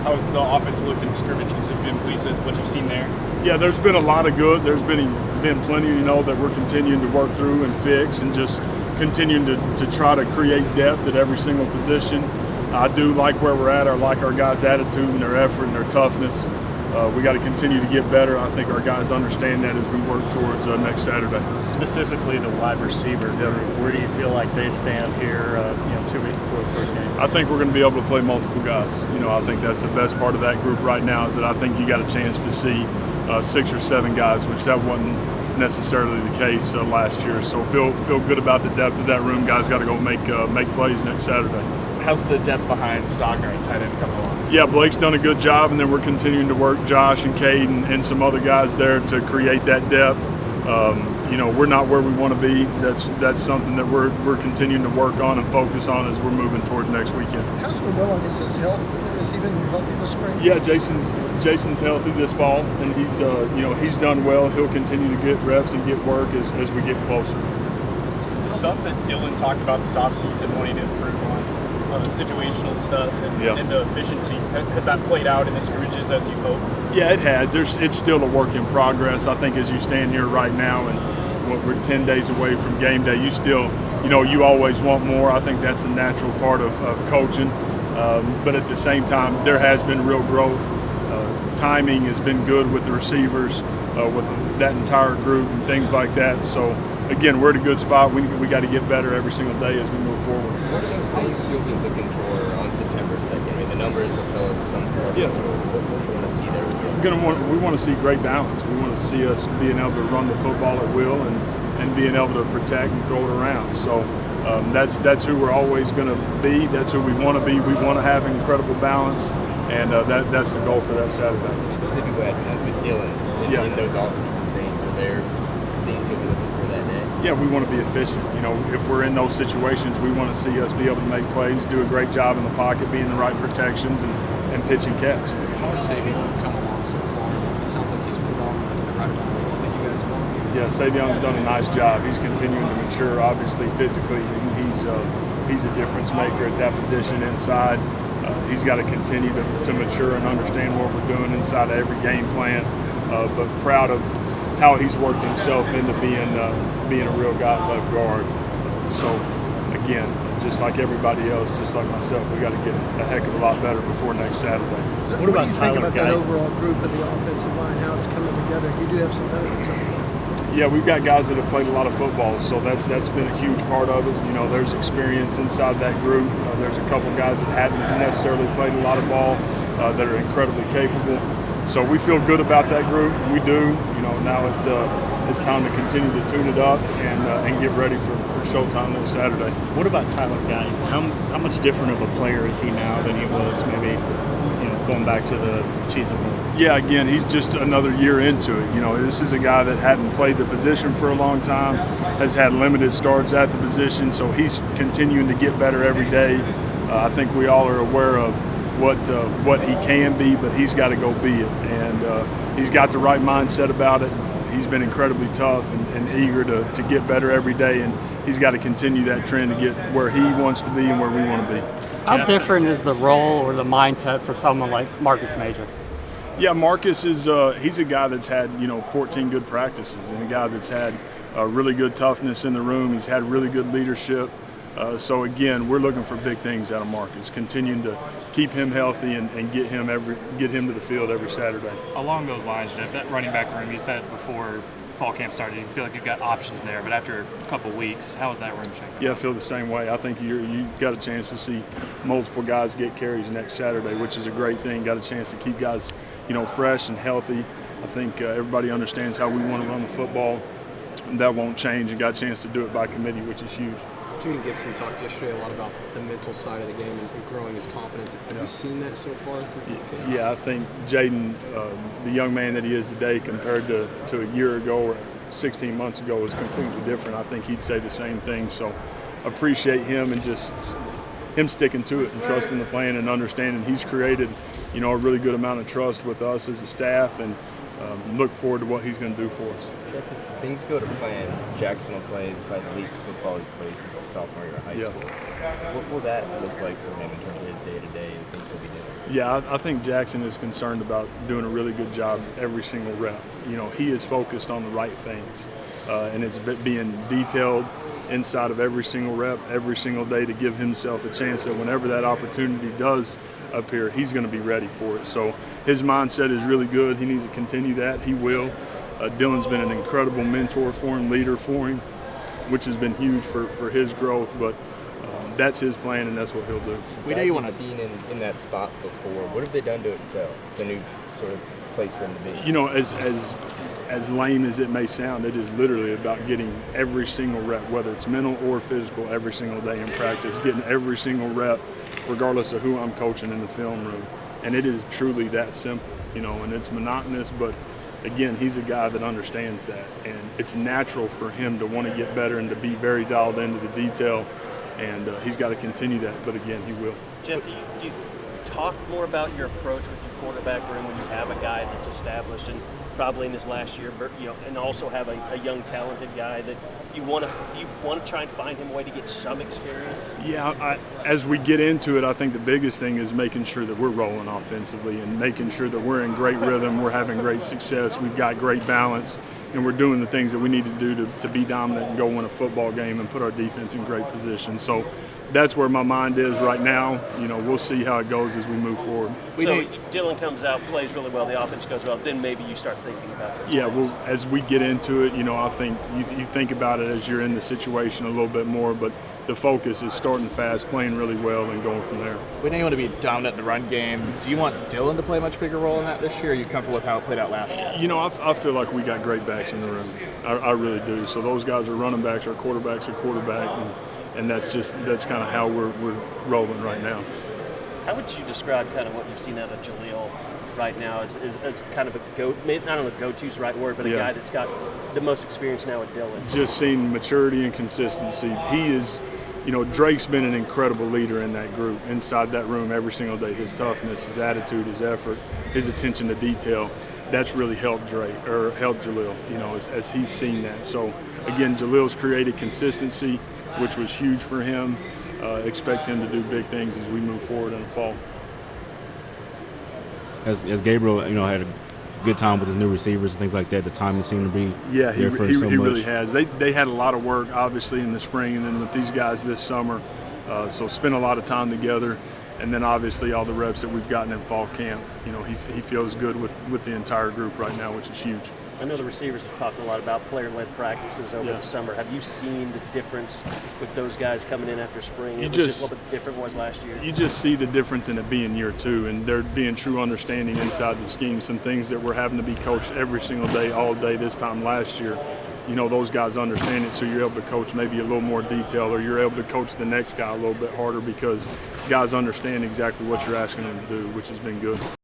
how has the offense looked in scrimmages? Have you been pleased with what you've seen there? Yeah, there's been a lot of good. There's been plenty, that we're continuing to work through and fix, and just continuing to try to create depth at every single position. I do like where we're at. I like our guys' attitude and their effort and their toughness. We got to continue to get better. I think our guys understand that as we work towards next Saturday. Specifically the wide receiver, where do you feel like they stand here 2 weeks before the first game? I think we're going to be able to play multiple guys. I think that's the best part of that group right now, is that I think you got a chance to see 6 or 7 guys, which that wasn't necessarily the case last year. So feel good about the depth of that room. Guys got to go make plays next Saturday. How's the depth behind Stogner at tight end coming along? Yeah, Blake's done a good job, and then we're continuing to work Josh and Cade and some other guys there to create that depth. We're not where we want to be. That's something that we're continuing to work on and focus on as we're moving towards next weekend. How's Llewellyn? Is his health? Has he been healthy this spring? Yeah, Jason's healthy this fall, and he's done well. He'll continue to get reps and get work as we get closer. The stuff that Dylan talked about this offseason, wanting to improve on, situational stuff and the efficiency, has that played out in the scrimmages as you hoped? Yeah, it has. It's still a work in progress. I think as you stand here right now, and we're 10 days away from game day, you still, you always want more. I think that's a natural part of coaching. But at the same time, there has been real growth. Timing has been good with the receivers, with that entire group and things like that. So, again, we're at a good spot. We got to get better every single day as we move forward. What are some things you'll be looking for on September 2nd? I mean, the numbers will tell us something. Yes. What do you want to see there? We want to see great balance. We want to see us being able to run the football at will and being able to protect and throw it around. So that's who we're always going to be. That's who we want to be. We want to have incredible balance, and that's the goal for that Saturday. Specifically with Dylan, in those off-season things, are there things you'll be looking for that day? Yeah, we want to be efficient. If we're in those situations, we want to see us be able to make plays, do a great job in the pocket, be in the right protections, and pitch and catch. How has Savion come along so far? It sounds like he's put on the right level that you guys want. Yeah, Savion's done a nice job. He's continuing to mature, obviously, physically. He's a difference maker at that position inside. He's got to continue to mature and understand what we're doing inside of every game plan. But proud of how he's worked himself into being a real guy at left guard. So, again, just like everybody else, just like myself, we got to get a heck of a lot better before next Saturday. So what do you think Tyler about that overall group of the offensive line, how it's coming together? You do have some veterans on there. Yeah, we've got guys that have played a lot of football, so that's been a huge part of it. There's experience inside that group. There's a couple guys that hadn't necessarily played a lot of ball that are incredibly capable. So we feel good about that group. We do. Now it's time to continue to tune it up and get ready for showtime next Saturday. What about Tyler Guy? How much different of a player is he now than he was maybe going back to the Cheez-It Bowl? Yeah, again, he's just another year into it. This is a guy that hadn't played the position for a long time, has had limited starts at the position, so he's continuing to get better every day. I think we all are aware of what he can be, but he's got to go be it. And he's got the right mindset about it. He's been incredibly tough and eager to get better every day, and he's got to continue that trend to get where he wants to be and where we want to be. How different is the role or the mindset for someone like Marcus Major? Yeah, Marcus is he's a guy that's had 14 good practices, and a guy that's had really good toughness in the room. He's had really good leadership. So again, we're looking for big things out of Marcus, continuing to keep him healthy and get him to the field every Saturday. Along those lines, Jeff, that running back room, you said before fall camp started, you feel like you've got options there, but after a couple weeks, how is that room shaping? Yeah, I feel the same way. I think you got a chance to see multiple guys get carries next Saturday, which is a great thing. Got a chance to keep guys, fresh and healthy. I think everybody understands how we want to run the football, and that won't change, and got a chance to do it by committee, which is huge. Jaden Gibson talked yesterday a lot about the mental side of the game and growing his confidence. Have you seen that so far? Yeah, I think Jaden, the young man that he is today compared to a year ago or 16 months ago, is completely different. I think he'd say the same thing. So appreciate him and just him sticking to it and trusting the plan and understanding he's created, a really good amount of trust with us as a staff, and look forward to what he's going to do for us. Jeff, if things go to plan, Jackson will play probably the least football he's played since his sophomore year of high school. What will that look like for him in terms of his day-to-day and things he'll be doing? Yeah, I think Jackson is concerned about doing a really good job every single rep. He is focused on the right things, and it's being detailed inside of every single rep, every single day, to give himself a chance that whenever that opportunity does appear, he's going to be ready for it. So his mindset is really good. He needs to continue that. He will. Dylan's been an incredible mentor for him, leader for him, which has been huge for his growth. But that's his plan, and that's what he'll do. We know you want to seen in that spot before. What have they done to excel? It's a new sort of place for him to be. As lame as it may sound, it is literally about getting every single rep, whether it's mental or physical, every single day in practice, getting every single rep, regardless of who I'm coaching in the film room. And it is truly that simple, and it's monotonous, but again, he's a guy that understands that. And it's natural for him to want to get better and to be very dialed into the detail. And he's got to continue that, but again, he will. Jeff, do you talk more about your approach with your quarterback room when you have a guy that's established and probably in his last year, and also have a young, talented guy that you want to try and find him a way to get some experience? Yeah, as we get into it, I think the biggest thing is making sure that we're rolling offensively and making sure that we're in great rhythm, we're having great success, we've got great balance, and we're doing the things that we need to do to be dominant and go win a football game and put our defense in great position. So that's where my mind is right now. We'll see how it goes as we move forward. So Dylan comes out, plays really well, the offense goes well, then maybe you start thinking about it. Yeah, well, as we get into it, I think you think about it as you're in the situation a little bit more, but the focus is starting fast, playing really well, and going from there. We know you want to be dominant in the run game. Do you want Dylan to play a much bigger role in that this year, or are you comfortable with how it played out last year? I feel like we got great backs in the room. I really do. So those guys are running backs, our quarterback's a quarterback, and that's kind of how we're rolling right now. How would you describe kind of what you've seen out of Jaleel right now as kind of I don't know if go-to is the right word, but a guy that's got the most experience now with Dylan? Just seeing maturity and consistency. He is, Drake's been an incredible leader in that group, inside that room every single day. His toughness, his attitude, his effort, his attention to detail, that's really helped Jaleel, as he's seen that. So, again, Jaleel's created consistency, which was huge for him. Expect him to do big things as we move forward in the fall. As Gabriel, had a good time with his new receivers and things like that, the timing seemed to be he so really has. They had a lot of work, obviously, in the spring and then with these guys this summer. So spent a lot of time together. And then obviously all the reps that we've gotten in fall camp, he feels good with the entire group right now, which is huge. I know the receivers have talked a lot about player-led practices over the summer. Have you seen the difference with those guys coming in after spring? What different was last year? You just see the difference in it being year two, and there being true understanding inside the scheme. Some things that were having to be coached every single day, all day this time last year. Those guys understand it, so you're able to coach maybe a little more detail, or you're able to coach the next guy a little bit harder because guys understand exactly what you're asking them to do, which has been good.